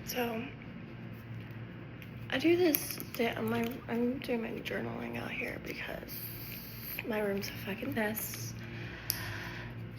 So I do this. I'm doing my journaling out here because my room's a fucking mess,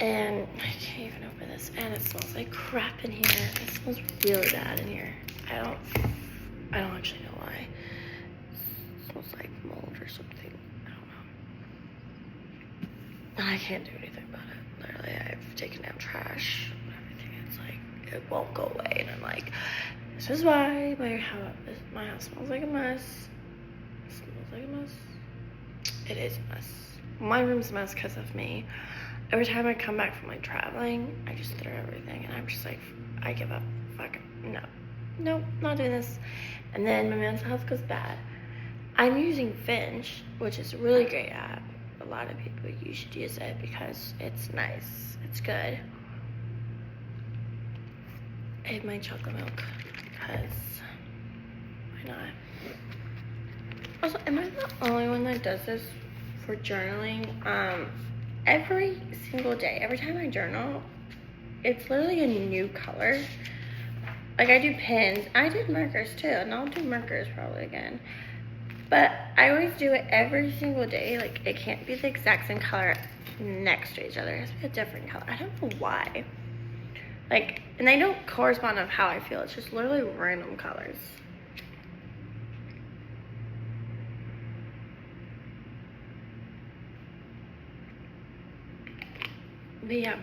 and I can't even open this. And it smells like crap in here. It smells really bad in here. I don't actually know why. It smells like mold or something. I don't know. And I can't do anything about it. Literally, I've taken out trash and everything. It's like it won't go away, and I'm like, this is why my house smells like a mess. It smells like a mess. It is a mess. My room's a mess because of me. Every time I come back from like traveling, I just throw everything, and I'm just like, I give up. Fuck it. No, not doing this. And then my mental health goes bad. I'm using Finch, which is a really great app. A lot of people, you should use it because it's nice. It's good. I have my chocolate milk because why not? Also, am I the only one that does this for journaling? Every single day, every time I journal, it's literally a new color. Like I do pens, I did markers too, and I'll do markers probably again. But I always do it every single day. Like it can't be the exact same color next to each other. It has to be a different color. I don't know why. Like, and they don't correspond with how I feel. It's just literally random colors. But yeah,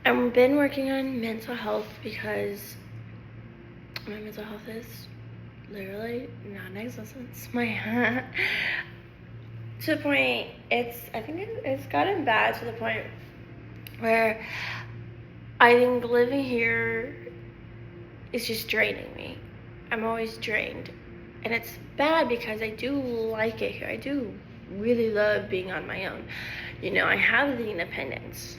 I've been working on mental health because my mental health is literally non-existent. My to the point I think it's gotten bad to the point where I think living here is just draining me. I'm always drained, and it's bad because I do like it here. I do really love being on my own. You know, I have the independence.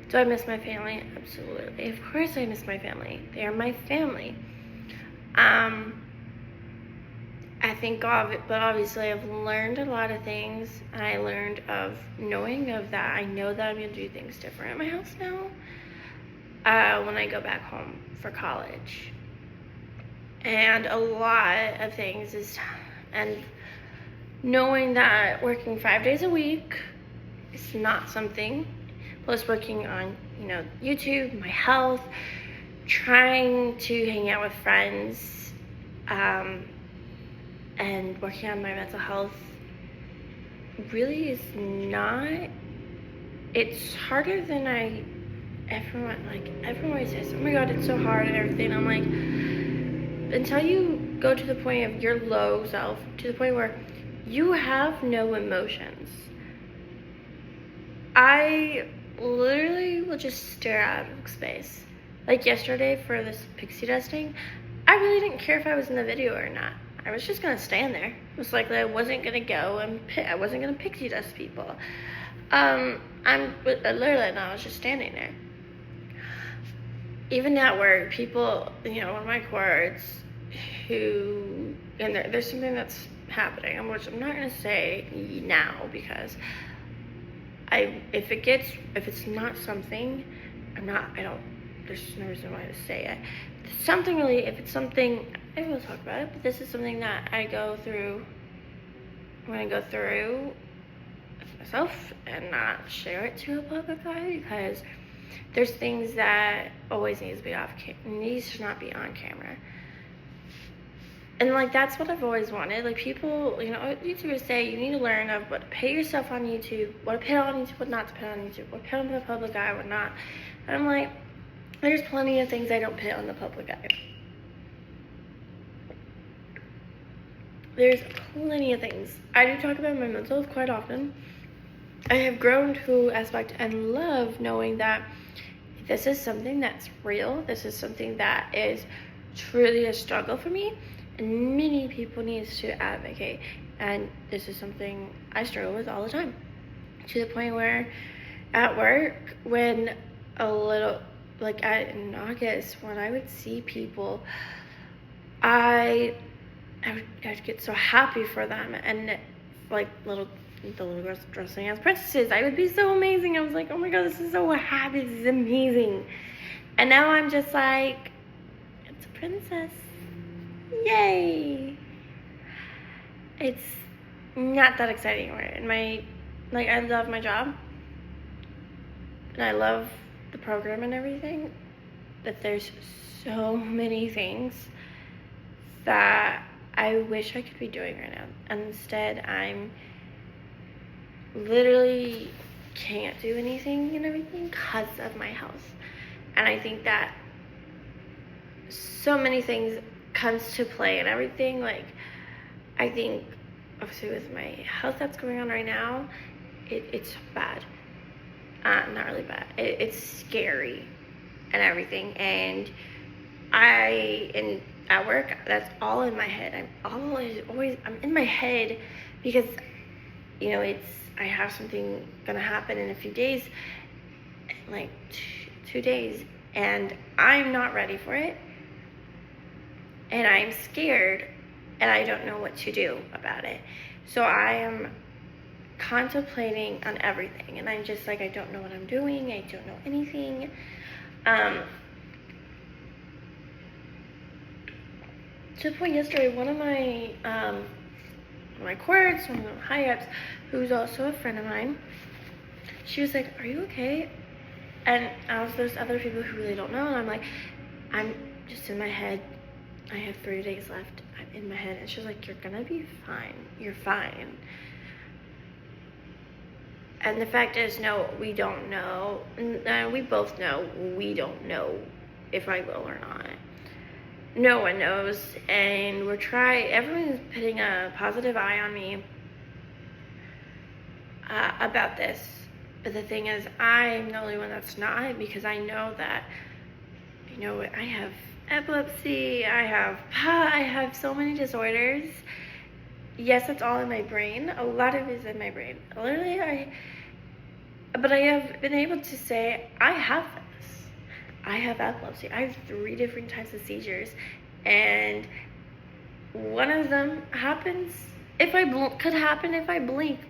Do I miss my family? Absolutely. Of course I miss my family. They are my family. I think but obviously I've learned a lot of things, and I learned of knowing of that. I know that I'm going to do things different at my house now when I go back home for college. And a lot of things and knowing that working 5 days a week is not something, plus working on, YouTube, my health, trying to hang out with friends, and working on my mental health really is not, it's harder than everyone always says, oh my god, it's so hard and everything. I'm like, until you go to the point of your low self, to the point where you have no emotions, I literally will just stare out of space. Like yesterday for this pixie dusting, I really didn't care if I was in the video or not. I was just gonna stand there. It was like I wasn't gonna go and I wasn't gonna pixie dust people. I was just standing there. Even at work, people, one of my cohorts who, and there's something that's happening, which I'm not gonna say now because if it's not something, there's no reason why to say it. If it's something, I will talk about it, but this is something that I'm gonna go through with myself and not share it to a public eye, because there's things that always needs to not be on camera. And that's what I've always wanted. People, YouTubers say you need to learn of what to put yourself on YouTube, what to put on YouTube, what not to put on YouTube, what to put on the public eye, what not. And I'm like, there's plenty of things I don't put on the public eye. There's plenty of things. I do talk about my mental health quite often. I have grown to aspect and love knowing that this is something that's real. This is something that is truly a struggle for me, and many people need to advocate. And this is something I struggle with all the time, to the point where at work, when in August, when I would see people, I would get so happy for them, and little the little girls dressing as princesses. I would be so amazing. I was like, oh my god, this is so happy. This is amazing. And now I'm just like, it's a princess. Yay! It's not that exciting anymore. And I love my job. And I love the program and everything. But there's so many things that I wish I could be doing right now. And instead, I'm literally can't do anything and everything because of my health. And I think that so many things comes to play and everything. Like, I think obviously with my health that's going on right now, it's bad. Not really bad. It's scary and everything. And at work, that's all in my head. I'm in my head because, I have something gonna happen in a few days, like 2 days, and I'm not ready for it, and I'm scared, and I don't know what to do about it. So I am contemplating on everything, and I'm just like, I don't know what I'm doing. I don't know anything. To the point yesterday, one of my courts, one of the high-ups, who's also a friend of mine, she was like, are you okay? And there's other people who really don't know, and I'm like, I'm just in my head. I have 3 days left. I'm in my head. And she's like, you're gonna be fine. You're fine. And the fact is, no, we don't know. And we both know we don't know if I will or not. No one knows. And everyone's putting a positive eye on me about this. But the thing is, I'm the only one that's not, because I know that, I have epilepsy, I have so many disorders. Yes, it's all in my brain. A lot of it is in my brain. Literally, but I have been able to say, I have this. I have epilepsy. I have 3 different types of seizures. And one of them happens, could happen if I blink.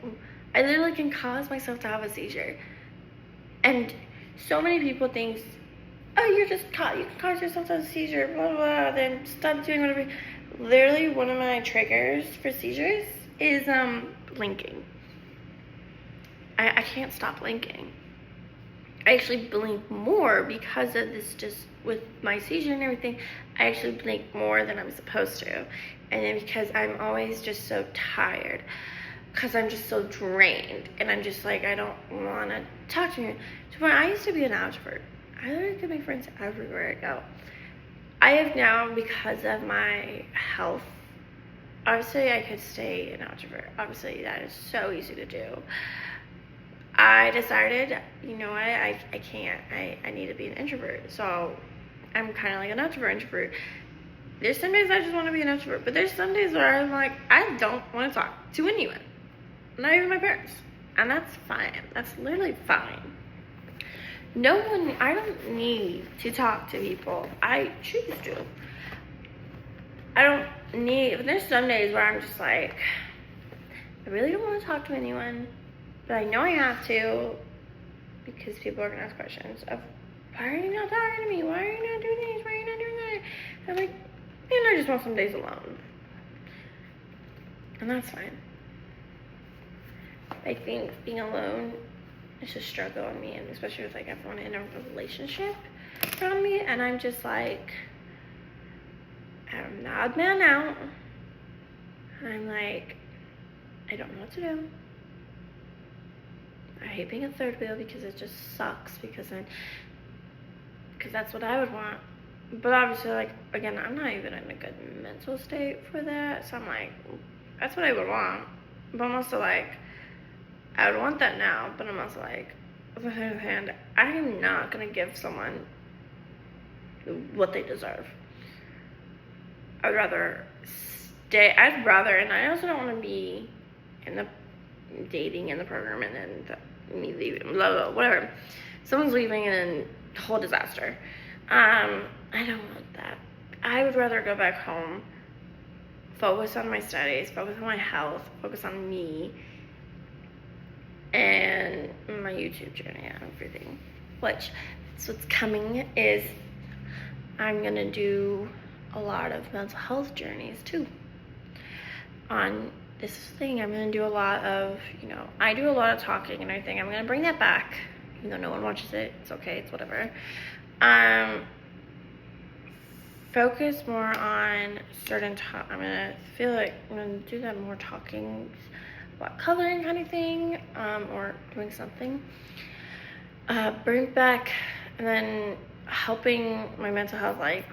I literally can cause myself to have a seizure. And so many people think, oh, you can cause yourself to have a seizure, blah, blah, blah, then stop doing whatever. Literally, one of my triggers for seizures is blinking. I can't stop blinking. I actually blink more because of this, just with my seizure and everything. I actually blink more than I'm supposed to. And then because I'm always just so tired, because I'm just so drained, and I'm just like, I don't want to talk to you. So when I used to be an introvert, I literally could make friends everywhere I go. I have now, because of my health, obviously I could stay an introvert. Obviously that is so easy to do. I decided, you know what, I can't. I need to be an introvert. So I'm kind of like an introvert. There's some days I just want to be an introvert, but there's some days where I'm like, I don't want to talk to anyone. Not even my parents. And that's fine. That's literally fine. I don't need to talk to people. I choose to. I don't need, but there's some days where I'm just like, I really don't want to talk to anyone, but I know I have to, because people are going to ask questions of, why are you not talking to me? Why are you not doing this? Why are you not doing that? I'm like, I just want some days alone. And that's fine. I think being alone is a struggle on me, and especially with everyone in a relationship around me, and I'm just like, I'm an odd man out, and I'm like, I don't know what to do. I hate being a third wheel because it just sucks, because that's what I would want. But obviously, again, I'm not even in a good mental state for that, so I'm like, that's what I would want. But I'm also like, I would want that now, but I'm also like, on the other hand, I am not going to give someone what they deserve. I'd rather, and I also don't want to be in the dating in the program and then me leaving, blah, blah, whatever. Someone's leaving and then whole disaster. I don't want that. I would rather go back home, focus on my studies, focus on my health, focus on me, and my YouTube journey and everything. Which, so what's coming is I'm gonna do a lot of mental health journeys too. On this thing, I'm gonna do a lot of, I do a lot of talking and everything. I'm gonna bring that back, even though no one watches it. It's okay, it's whatever. Focus more on certain I'm gonna feel like I'm gonna do that more talking about coloring kind of thing, or doing something. Bring back, and then helping my mental health, like,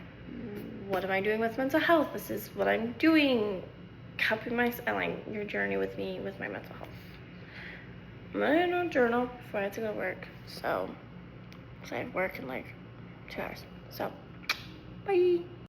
what am I doing with mental health? This is what I'm doing. Helping like your journey with me with my mental health. I'm gonna do a journal before I have to go to work. So I have work in like 2 hours. So, bye.